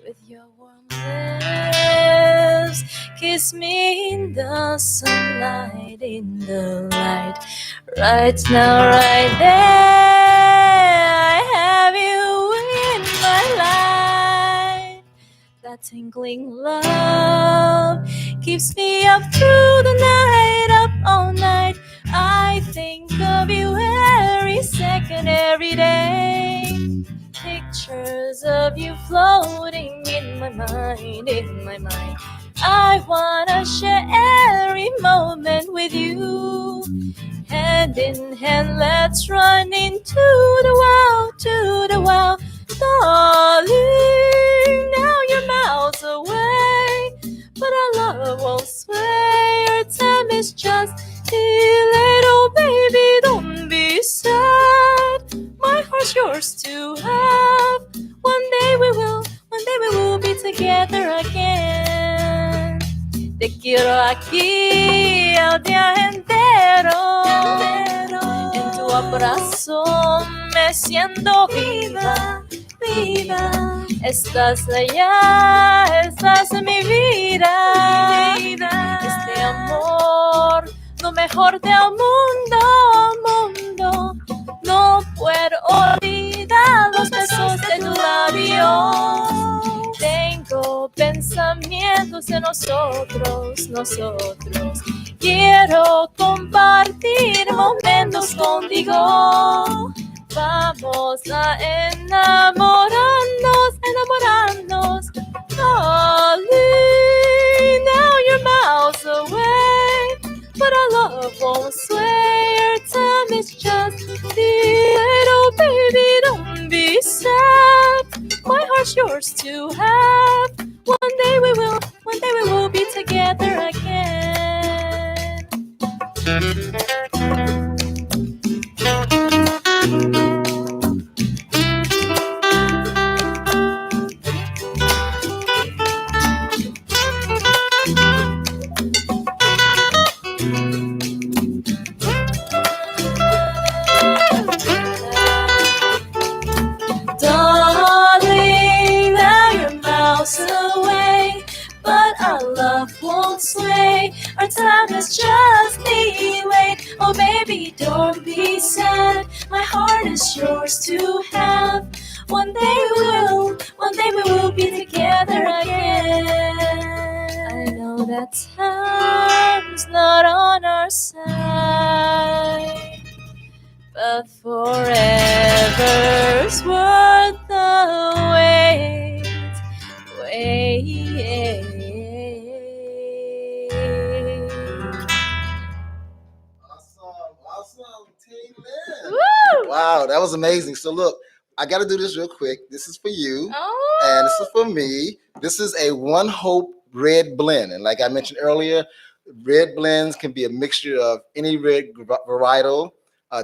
with your warm lips. Kiss me in the sunlight. night in the light. Right now, right there, I have you in my life. That tingling love keeps me up through the night, up all night. I think of you every second, every day. Pictures of you floating in my mind, in my mind. I wanna share every moment with you. Hand in hand, let's run into the wild, to the wild. Darling, now you're miles away, but our love won't sway. Our time is just delayed. Oh baby, don't be sad. My heart's yours to have. One day we will be together again. Te quiero aquí el día entero. En tu abrazo me siento viva, viva. Estás allá, estás en mi vida. Este amor, lo mejor del mundo, mundo. No puedo olvidar los besos de tu labio. Tengo pensamientos de nosotros, nosotros. Quiero compartir momentos contigo. Vamos a enamorarnos, enamorarnos. Darling, now you're miles away, but our love won't sway. Our time is just delayed. Oh baby, don't be sad. My heart's yours to have. One day we will be together again. Darling, now you're miles away, but our love won't sway. Our time is just delayed. Oh baby, don't be sad. My heart is yours to have. One day we will be together again. I know that time's not on our side, but forever's worth the wait. Awesome, Team Lynn. Woo! Wow, that was amazing. So look, I got to do this real quick. This is for you, Oh. and this is for me. This is a One Hope red blend, and like I mentioned earlier, red blends can be a mixture of any red varietal.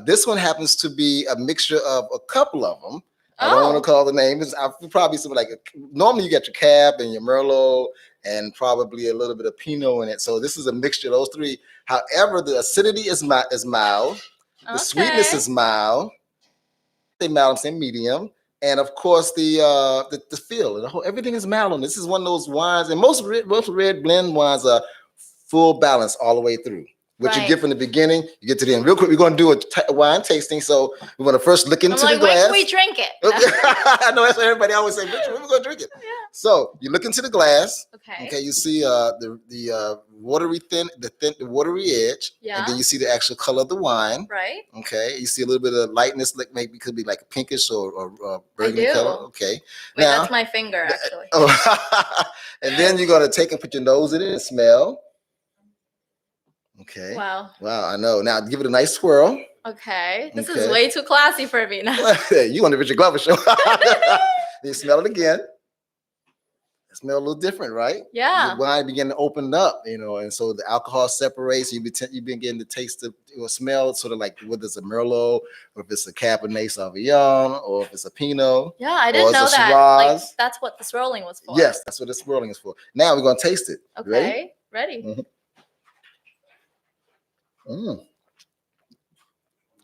This one happens to be a mixture of a couple of them. I don't want to call the name. It's probably something like normally you get your Cab and your Merlot and probably a little bit of Pinot in it. So this is a mixture of those three. However, the acidity is mild. The sweetness is mild. Say mild, I'm saying medium. And of course, the feel, everything is mild on this. This is one of those wines, and most red blend wines are full balance all the way through. What you get from the beginning, you get to the end. Real quick, we're going to do a wine tasting. So we're going to first look into the glass. When can we drink it? I know that's what everybody always say. When we're going to drink it. Yeah. So you look into the glass. Okay. You see the watery the watery edge. Yeah. And then you see the actual color of the wine. Right. Okay. You see a little bit of lightness, like maybe could be like a pinkish or burgundy color. Okay. Wait, that's my finger actually. And then you're going to take and put your nose in it and smell. Okay. Wow, I know. Now give it a nice swirl. Okay. This is way too classy for me now. You want the Richard Glover show. You smell it again. It smells a little different, right? Yeah. The wine begin to open up, and so the alcohol separates. You begin to taste the smell, sort of like whether it's a Merlot or if it's a Cabernet Sauvignon or if it's a Pinot. Yeah, I didn't know that. Like, that's what the swirling was for. Yes, that's what the swirling is for. Now we're going to taste it. Okay. Ready? Mm-hmm.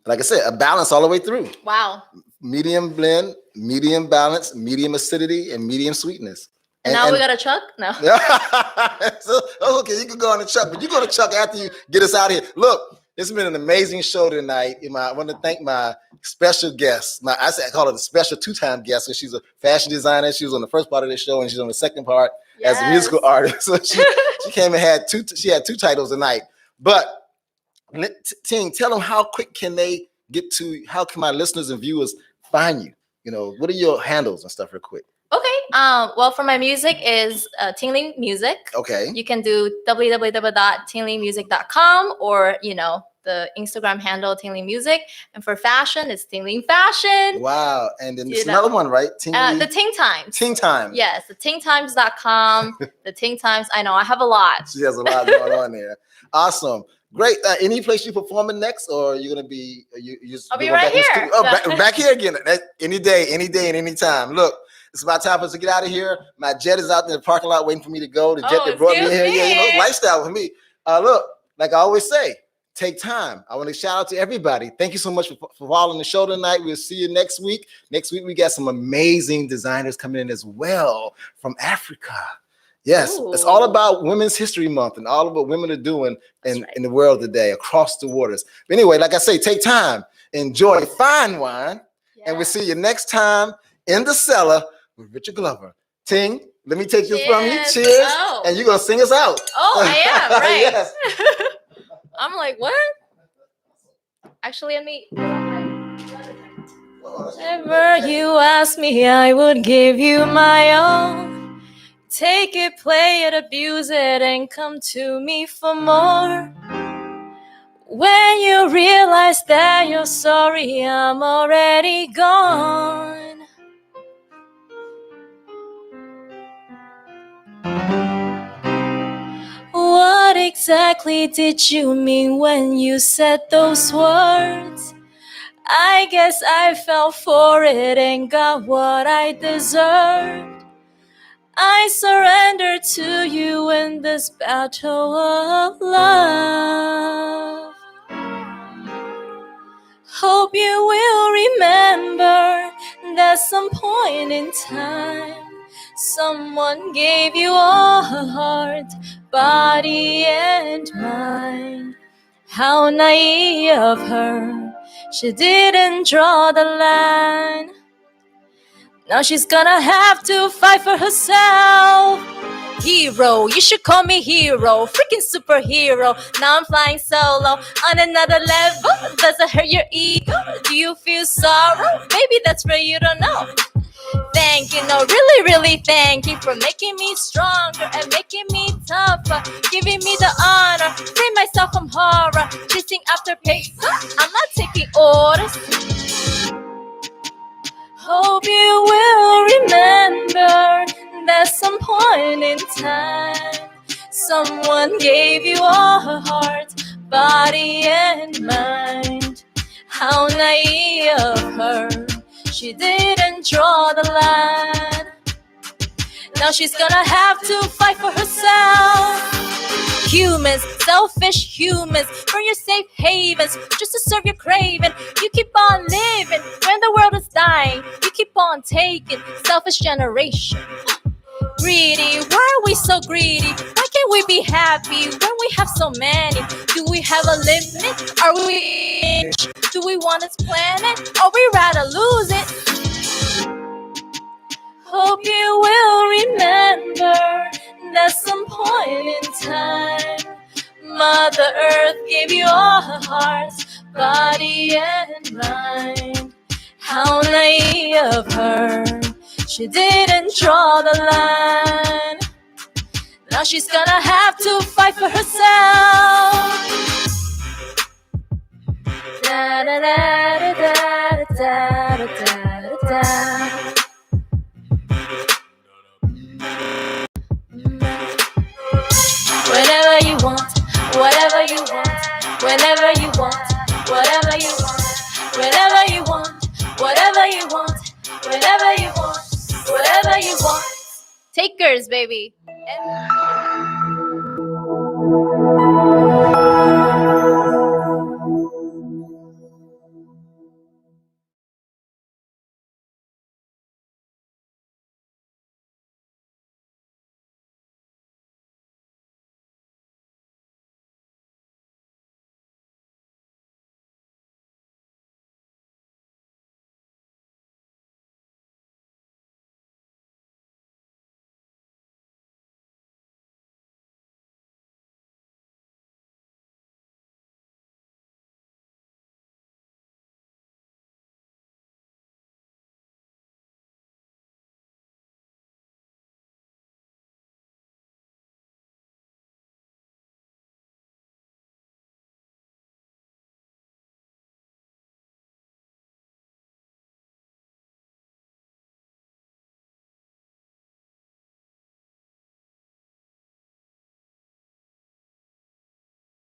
Like I said, a balance all the way through. Wow. Medium blend, medium balance, medium acidity, and medium sweetness. And now we got a Chuck? No. So, okay, you can go on the Chuck, but you go to Chuck after you get us out of here. Look, it's been an amazing show tonight. I want to thank my special guest. I call her the special two-time guest because she's a fashion designer. She was on the first part of the show, and she's on the second part as a musical artist. So she came and had two titles tonight. But Ting, tell them how quick can they get to? How can my listeners and viewers find you? What are your handles and stuff real quick? Okay. Well, for my music is Tingling Music. Okay. You can do www.tinglingmusic.com or, the Instagram handle Tingling Music. And for fashion, it's Tingling Fashion. Wow. And then there's another one, right? The Ting Times. Ting Times. Yes, the tingtimes.com. The Ting Times. I know, I have a lot. She has a lot going on there. Awesome. Great. Any place you performing next, or are you gonna be? I'll be right here. Oh, back here again. Any day, and any time. Look, it's about time for us to get out of here. My jet is out in the parking lot waiting for me to go. The jet that brought me here. Yeah, lifestyle with me. Look, like I always say, take time. I want to shout out to everybody. Thank you so much for following the show tonight. We'll see you next week. Next week we got some amazing designers coming in as well from Africa. Yes, It's all about Women's History Month and all of what women are doing in the world today across the waters. But anyway, like I say, take time, enjoy fine wine, and we'll see you next time in the cellar with Richard Glover. Ting, let me take this from you. Cheers. And you're going to sing us out. Oh, I am, right. Yes. I'm like, what? Actually, let me... Whatever you ask me, I would give you my all. Take it, play it, abuse it, and come to me for more. When you realize that you're sorry, I'm already gone. What exactly did you mean when you said those words? I guess I fell for it and got what I deserved. I surrender to you in this battle of love. Hope you will remember that some point in time someone gave you all her heart, body and mind. How naive of her, she didn't draw the line. Now she's gonna have to fight for herself. Hero, you should call me hero, freaking superhero. Now I'm flying solo on another level. Does it hurt your ego? Do you feel sorrow? Maybe that's for you to know. Thank you, no, really, really thank you for making me stronger and making me tougher, giving me the honor, free myself from horror, chasing after pace. I'm not taking orders. Hope you will remember that some point in time someone gave you all her heart, body and mind. How naive of her, she didn't draw the line. Now she's gonna have to fight for herself. Humans, selfish humans, from your safe havens, just to serve your craving. You keep on living when the world is dying. You keep on taking, selfish generation. Greedy, why are we so greedy? Why can't we be happy when we have so many? Do we have a limit? Are we? Do we want this planet? Or we rather lose it? Hope you will remember that some point in time Mother Earth gave you all her heart, body and mind. How naive of her, she didn't draw the line. Now she's gonna have to fight for herself. Da da da da da da da da da. Whenever you want, whatever you want, whenever you want, whatever you want, whenever you want, whatever you want, whenever you want, whatever you want. Takers, baby.